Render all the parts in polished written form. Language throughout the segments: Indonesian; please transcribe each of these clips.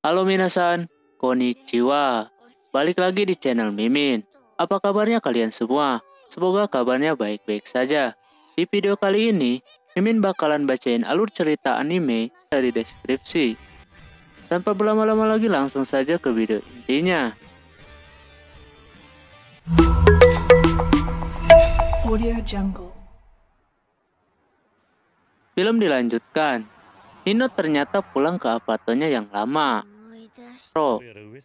Halo minasan, konnichiwa. Balik lagi di channel Mimin. Apa kabarnya kalian semua? Semoga kabarnya baik-baik saja. Di video kali ini, Mimin bakalan bacain alur cerita anime dari deskripsi. Tanpa berlama-lama lagi langsung saja ke video intinya. Audio Jungle. Film dilanjutkan. Nino ternyata pulang ke apartemennya yang lama.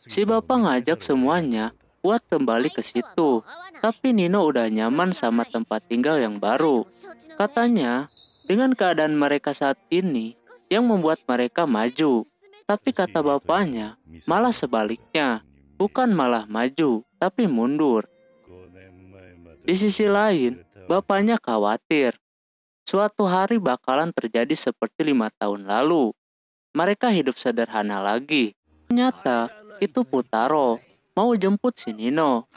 Si bapak ngajak semuanya buat kembali ke situ. Tapi Nino udah nyaman sama tempat tinggal yang baru. Katanya, dengan keadaan mereka saat ini yang membuat mereka maju. Tapi kata bapaknya, malah sebaliknya. Bukan malah maju, tapi mundur. Di sisi lain, bapaknya khawatir. Suatu hari bakalan terjadi seperti 5 tahun lalu. Mereka hidup sederhana lagi. Ternyata itu Putaro mau jemput si Nino.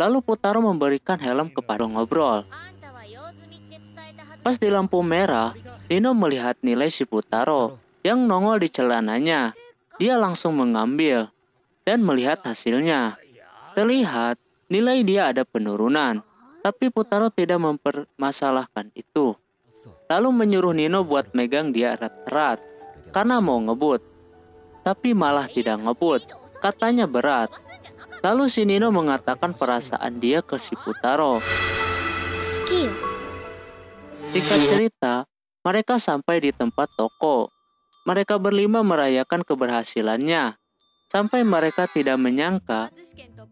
Lalu Putaro memberikan helm kepada ngobrol. Pas di lampu merah, Nino melihat nilai si Putaro yang nongol di celananya. Dia langsung mengambil dan melihat hasilnya. Terlihat nilai dia ada penurunan, tapi Putaro tidak mempermasalahkan itu. Lalu menyuruh Nino buat megang dia erat-erat karena mau ngebut. Tapi malah tidak ngebut, katanya berat. Lalu si Nino mengatakan perasaan dia ke si Putaro. Singkat cerita, mereka sampai di tempat toko. Mereka berlima merayakan keberhasilannya. Sampai mereka tidak menyangka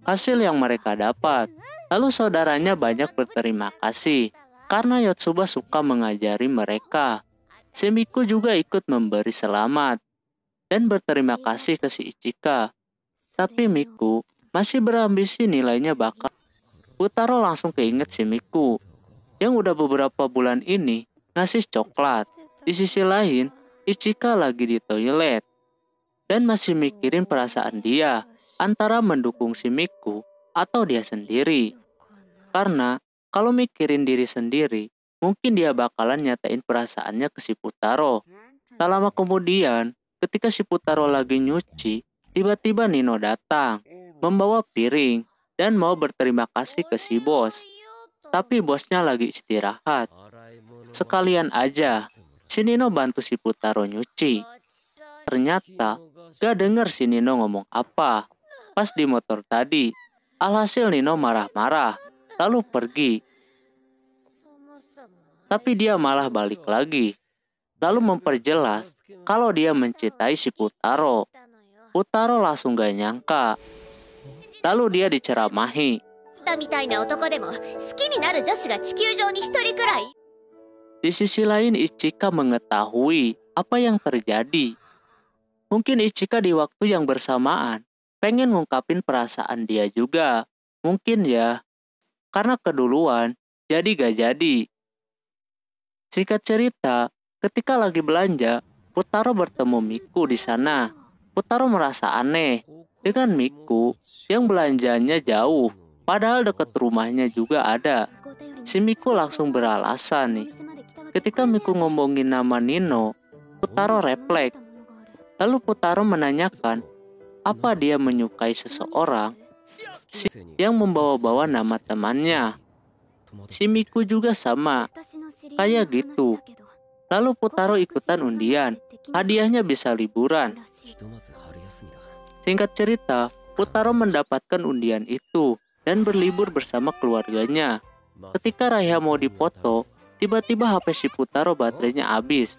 hasil yang mereka dapat. Lalu saudaranya banyak berterima kasih karena Yotsuba suka mengajari mereka. Si Miku juga ikut memberi selamat dan berterima kasih ke si Ichika. Tapi Miku masih berambisi nilainya bakal. Putaro langsung keinget si Miku yang udah beberapa bulan ini ngasih coklat. Di sisi lain, Ichika lagi di toilet dan masih mikirin perasaan dia antara mendukung si Miku atau dia sendiri. Karena kalau mikirin diri sendiri, mungkin dia bakalan nyatain perasaannya ke si Putaro. Tak lama kemudian, ketika si Putaro lagi nyuci, tiba-tiba Nino datang, membawa piring, dan mau berterima kasih ke si bos. Tapi bosnya lagi istirahat. Sekalian aja, si Nino bantu si Putaro nyuci. Ternyata, gak denger si Nino ngomong apa. Pas di motor tadi, alhasil Nino marah-marah, lalu pergi. Tapi dia malah balik lagi. Lalu memperjelas kalau dia mencintai si Putaro. Putaro langsung gak nyangka. Lalu dia diceramahi. Di sisi lain Ichika mengetahui apa yang terjadi. Mungkin Ichika di waktu yang bersamaan pengen ngungkapin perasaan dia juga. Mungkin ya, karena keduluan jadi gak jadi. Singkat cerita, ketika lagi belanja, Putaro bertemu Miku di sana. Putaro merasa aneh dengan Miku yang belanjanya jauh, padahal dekat rumahnya juga ada. Si Miku langsung beralasan nih. Ketika Miku ngomongin nama Nino, Putaro refleks. Lalu Putaro menanyakan apa dia menyukai seseorang yang membawa-bawa nama temannya. Si Miku juga sama, kayak gitu. Lalu Putaro ikutan undian, hadiahnya bisa liburan. Singkat cerita, Putaro mendapatkan undian itu dan berlibur bersama keluarganya. Ketika Raiha mau dipoto, tiba-tiba HP si Putaro baterainya habis.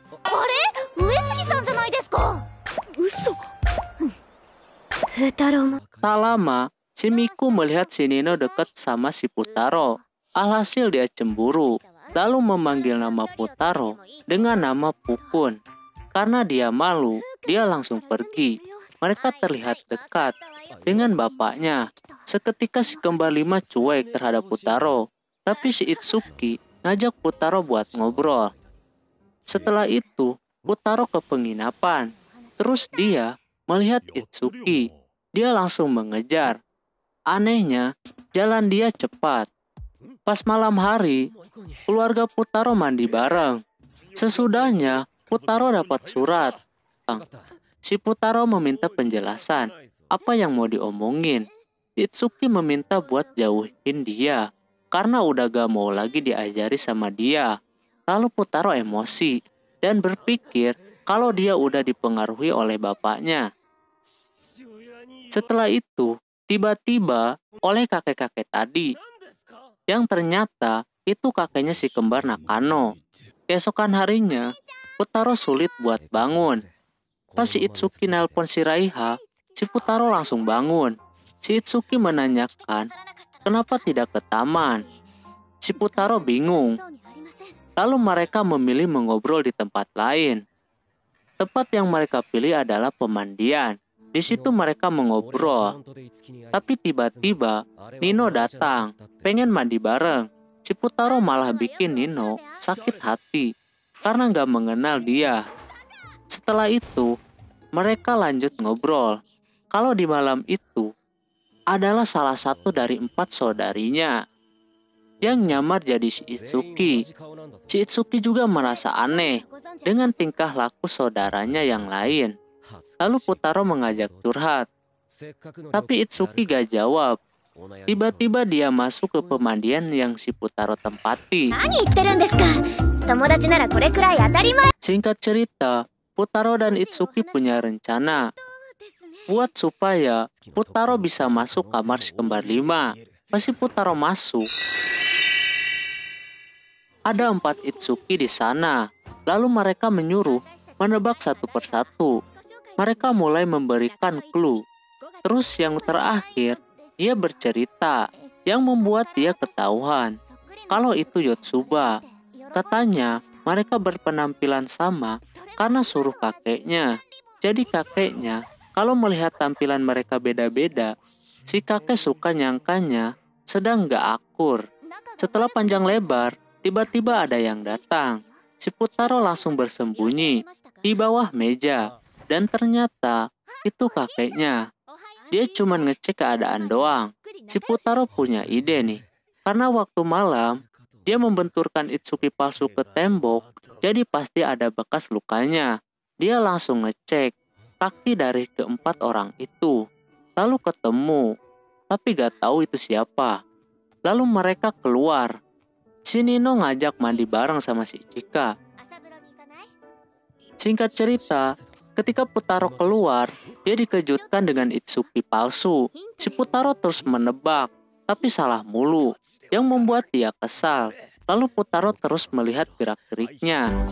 Tak lama, si Miku melihat si Nino dekat sama si Putaro. Alhasil dia cemburu, lalu memanggil nama Putaro dengan nama Pukun. Karena dia malu, dia langsung pergi. Mereka terlihat dekat dengan bapaknya. Seketika si kembar lima cuek terhadap Putaro, tapi si Itsuki ngajak Putaro buat ngobrol. Setelah itu, Putaro ke penginapan. Terus dia melihat Itsuki. Dia langsung mengejar. Anehnya, jalan dia cepat. Pas malam hari, keluarga Putaro mandi bareng. Sesudahnya, Putaro dapat surat. Si Putaro meminta penjelasan apa yang mau diomongin. Itsuki meminta buat jauhin dia karena udah gak mau lagi diajari sama dia. Lalu Putaro emosi dan berpikir kalau dia udah dipengaruhi oleh bapaknya. Setelah itu, tiba-tiba oleh kakek-kakek tadi, yang ternyata itu kakeknya si kembar Nakano. Keesokan harinya, Putaro sulit buat bangun. Pas si Itsuki nelpon si Raiha, si Putaro langsung bangun. Si Itsuki menanyakan, kenapa tidak ke taman? Si Putaro bingung. Lalu mereka memilih mengobrol di tempat lain. Tempat yang mereka pilih adalah pemandian. Di situ mereka mengobrol. Tapi tiba-tiba Nino datang, pengen mandi bareng. Si Putaro malah bikin Nino sakit hati karena gak mengenal dia. Setelah itu, mereka lanjut ngobrol. Kalau di malam itu adalah salah satu dari 4 saudarinya yang nyamar jadi si Itsuki. Si Itsuki juga merasa aneh dengan tingkah laku saudaranya yang lain. Lalu Putaro mengajak curhat, tapi Itsuki gak jawab. Tiba-tiba dia masuk ke pemandian yang si Putaro tempati. Singkat cerita, Putaro dan Itsuki punya rencana buat supaya Putaro bisa masuk kamar si kembar 5. Pas si Putaro masuk, ada 4 Itsuki di sana. Lalu mereka menyuruh menebak satu persatu. Mereka mulai memberikan clue. Terus yang terakhir, dia bercerita yang membuat dia ketahuan kalau itu Yotsuba. Katanya mereka berpenampilan sama karena suruh kakeknya. Jadi kakeknya kalau melihat tampilan mereka beda-beda, si kakek suka nyangkanya sedang gak akur. Setelah panjang lebar, tiba-tiba ada yang datang. Si Putaro langsung bersembunyi di bawah meja. Dan ternyata itu kakeknya. Dia cuma ngecek keadaan doang. Si Putaro punya ide nih. Karena waktu malam, dia membenturkan Itsuki palsu ke tembok. Jadi pasti ada bekas lukanya. Dia langsung ngecek kaki dari keempat orang itu. Lalu ketemu. Tapi gak tahu itu siapa. Lalu mereka keluar. Si Nino ngajak mandi bareng sama si Ichika. Singkat cerita, ketika Putaro keluar, dia dikejutkan dengan Itsuki palsu. Si Putaro terus menebak, tapi salah mulu, yang membuat dia kesal. Lalu Putaro terus melihat gerak-geriknya.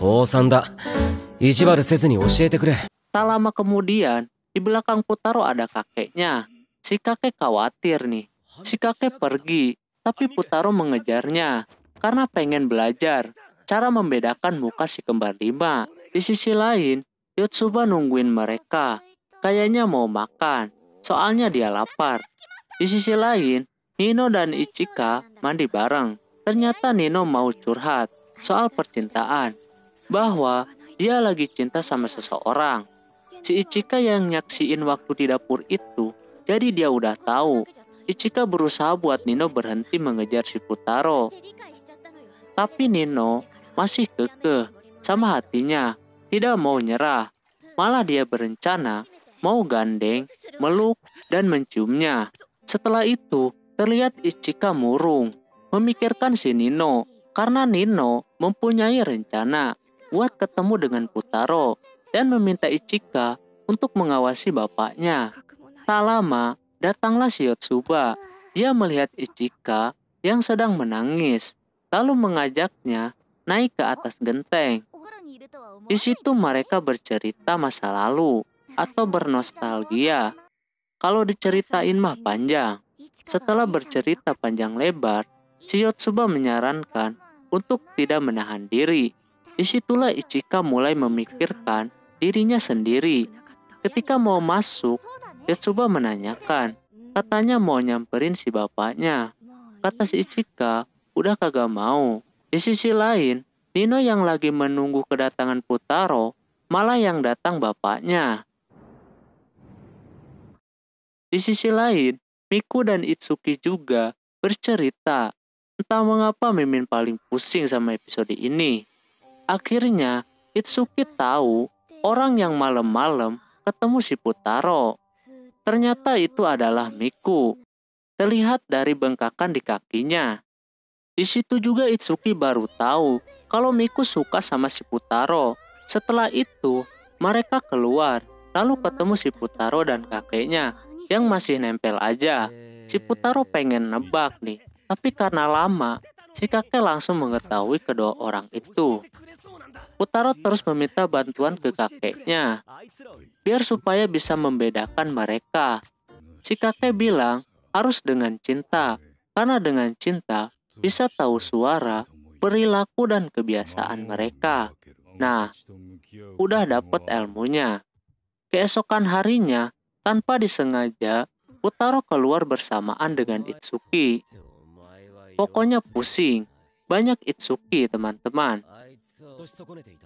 Tak lama kemudian, di belakang Putaro ada kakeknya. Si kakek khawatir nih. Si kakek pergi, tapi Putaro mengejarnya karena pengen belajar cara membedakan muka si kembar 5. Di sisi lain, Yotsuba nungguin mereka. Kayaknya mau makan, soalnya dia lapar. Di sisi lain, Nino dan Ichika mandi bareng. Ternyata Nino mau curhat soal percintaan, bahwa dia lagi cinta sama seseorang. Si Ichika yang nyaksiin waktu di dapur itu, jadi dia udah tahu. Ichika berusaha buat Nino berhenti mengejar si Putaro. Tapi Nino masih kekeh sama hatinya, tidak mau nyerah. Malah dia berencana mau gandeng, meluk, dan menciumnya. Setelah itu, terlihat Ichika murung, memikirkan si Nino. Karena Nino mempunyai rencana buat ketemu dengan Putaro dan meminta Ichika untuk mengawasi bapaknya. Tak lama, datanglah si Yotsuba. Dia melihat Ichika yang sedang menangis, lalu mengajaknya naik ke atas genteng. Di situ mereka bercerita masa lalu atau bernostalgia. Kalau diceritain mah panjang. Setelah bercerita panjang lebar, si Yotsuba menyarankan untuk tidak menahan diri. Disitulah Ichika mulai memikirkan dirinya sendiri. Ketika mau masuk, Yotsuba menanyakan, katanya mau nyamperin si bapaknya. Kata si Ichika, udah kagak mau. Di sisi lain, Nino yang lagi menunggu kedatangan Putaro, malah yang datang bapaknya. Di sisi lain, Miku dan Itsuki juga bercerita. Entah mengapa Mimin paling pusing sama episode ini. Akhirnya, Itsuki tahu orang yang malam-malam ketemu si Putaro. Ternyata itu adalah Miku. Terlihat dari bengkakan di kakinya. Di situ juga Itsuki baru tahu kalau Miku suka sama si Putaro. Setelah itu, mereka keluar, lalu ketemu si Putaro dan kakeknya yang masih nempel aja. Si Putaro pengen nebak nih, tapi karena lama, si kakek langsung mengetahui kedua orang itu. Putaro terus meminta bantuan ke kakeknya, biar supaya bisa membedakan mereka. Si kakek bilang harus dengan cinta, karena dengan cinta bisa tahu suara, perilaku, dan kebiasaan mereka. Nah, udah dapet ilmunya. Keesokan harinya, tanpa disengaja, Putaro keluar bersamaan dengan Itsuki. Pokoknya pusing, banyak Itsuki teman-teman.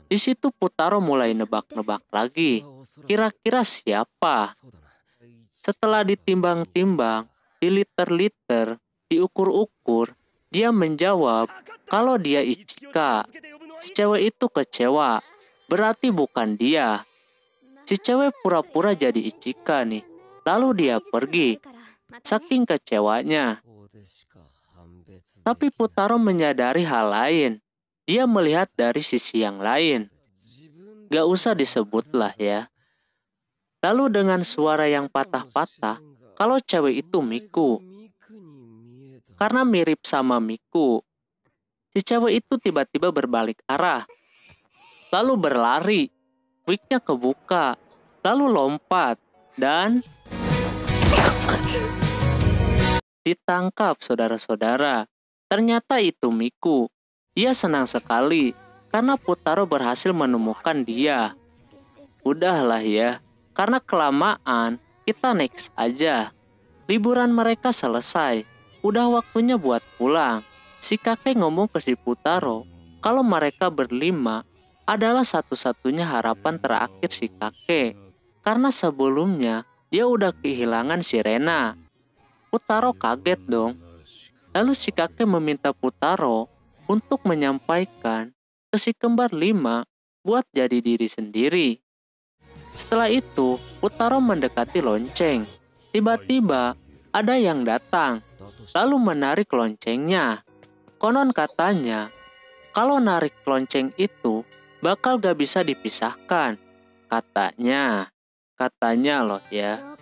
Di situ Putaro mulai nebak-nebak lagi. Kira-kira siapa? Setelah ditimbang-timbang, diliter-liter, diukur-ukur, dia menjawab kalau dia Ichika. Si cewek itu kecewa, berarti bukan dia. Si cewek pura-pura jadi Ichika nih, lalu dia pergi, saking kecewanya. Tapi Putaro menyadari hal lain. Dia melihat dari sisi yang lain. Gak usah disebut lah ya. Lalu dengan suara yang patah-patah, kalau cewek itu Miku. Karena mirip sama Miku, si cewek itu tiba-tiba berbalik arah. Lalu berlari, wignya kebuka, lalu lompat, dan ditangkap saudara-saudara. Ternyata itu Miku. Dia senang sekali karena Putaro berhasil menemukan dia. Udahlah ya, karena kelamaan kita next aja. Liburan mereka selesai, udah waktunya buat pulang. Si kakek ngomong ke si Putaro kalau mereka berlima adalah satu-satunya harapan terakhir si kakek. Karena sebelumnya dia udah kehilangan si Rena. Putaro kaget dong. Lalu si kakek meminta Putaro untuk menyampaikan ke si kembar 5 buat jadi diri sendiri. Setelah itu, Putaro mendekati lonceng. Tiba-tiba ada yang datang, lalu menarik loncengnya. Konon katanya, kalau narik lonceng itu bakal gak bisa dipisahkan. Katanya loh ya.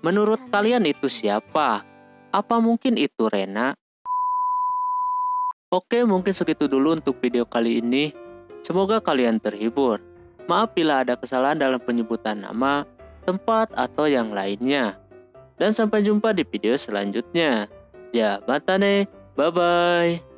Menurut kalian itu siapa? Apa mungkin itu Rena? Oke, mungkin segitu dulu untuk video kali ini. Semoga kalian terhibur. Maaf bila ada kesalahan dalam penyebutan nama, tempat, atau yang lainnya. Dan sampai jumpa di video selanjutnya. Ya, mata nih. Bye-bye.